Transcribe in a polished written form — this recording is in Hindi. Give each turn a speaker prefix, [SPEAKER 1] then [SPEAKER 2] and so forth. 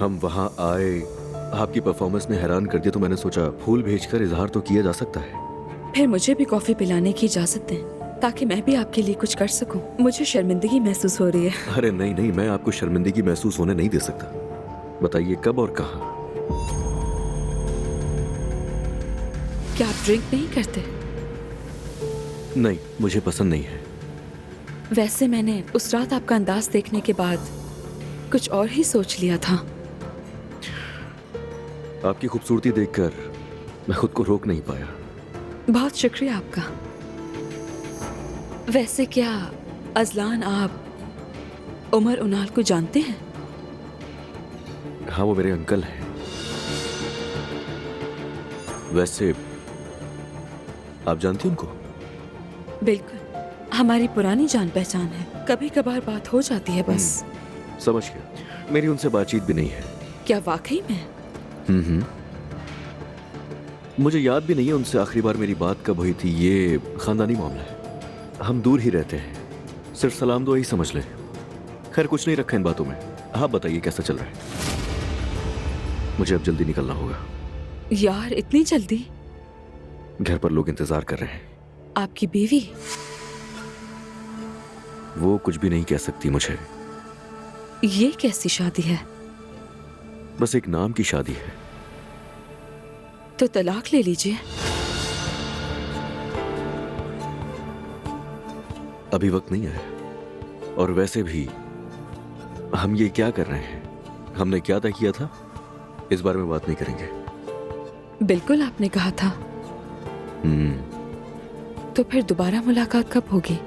[SPEAKER 1] हम वहाँ आए, आपकी परफॉर्मेंस ने हैरान कर दिया, तो मैंने सोचा फूल भेजकर इजहार तो किया जा सकता है।
[SPEAKER 2] फिर मुझे भी कॉफी पिलाने की इजाजत दें ताकि मैं भी आपके लिए कुछ कर सकूं। मुझे शर्मिंदगी महसूस हो रही है।
[SPEAKER 1] अरे नहीं नहीं, मैं आपको शर्मिंदगी महसूस होने नहीं दे सकता। बताइए कब और कहाँ?
[SPEAKER 2] क्या आप ड्रिंक नहीं करते?
[SPEAKER 1] नहीं, मुझे पसंद नहीं है।
[SPEAKER 2] वैसे मैंने उस रात आपका अंदाज देखने के बाद कुछ और ही सोच लिया था।
[SPEAKER 1] आपकी खूबसूरती देखकर मैं खुद को रोक नहीं पाया।
[SPEAKER 2] बहुत शुक्रिया आपका। वैसे क्या अजलान आप उमर उनाल को जानते हैं?
[SPEAKER 1] हाँ, वो मेरे अंकल हैं। वैसे आप जानती हैं उनको?
[SPEAKER 2] बिल्कुल, हमारी पुरानी जान पहचान है। कभी कभार बात हो जाती है बस।
[SPEAKER 1] समझ गया। मेरी उनसे बातचीत भी नहीं है।
[SPEAKER 2] क्या वाकई में?
[SPEAKER 1] मुझे याद भी नहीं है उनसे आखिरी बार मेरी बात कब हुई थी। ये खानदानी मामला है, हम दूर ही रहते हैं। सिर्फ सलाम दुआ ही समझ लें। खैर, कुछ नहीं रखा इन बातों में। आप बताइए कैसा चल रहा है? मुझे अब जल्दी निकलना होगा।
[SPEAKER 2] यार, इतनी जल्दी?
[SPEAKER 1] घर पर लोग इंतजार कर रहे हैं।
[SPEAKER 2] आपकी बीवी?
[SPEAKER 1] वो कुछ भी नहीं कह सकती मुझे।
[SPEAKER 2] ये कैसी शादी है?
[SPEAKER 1] बस एक नाम की शादी है।
[SPEAKER 2] तो तलाक ले लीजिए।
[SPEAKER 1] अभी वक्त नहीं है। और वैसे भी हम ये क्या कर रहे हैं? हमने क्या तय किया था? इस बारे में बात नहीं करेंगे।
[SPEAKER 2] बिल्कुल, आपने कहा था। तो फिर दोबारा मुलाकात कब होगी?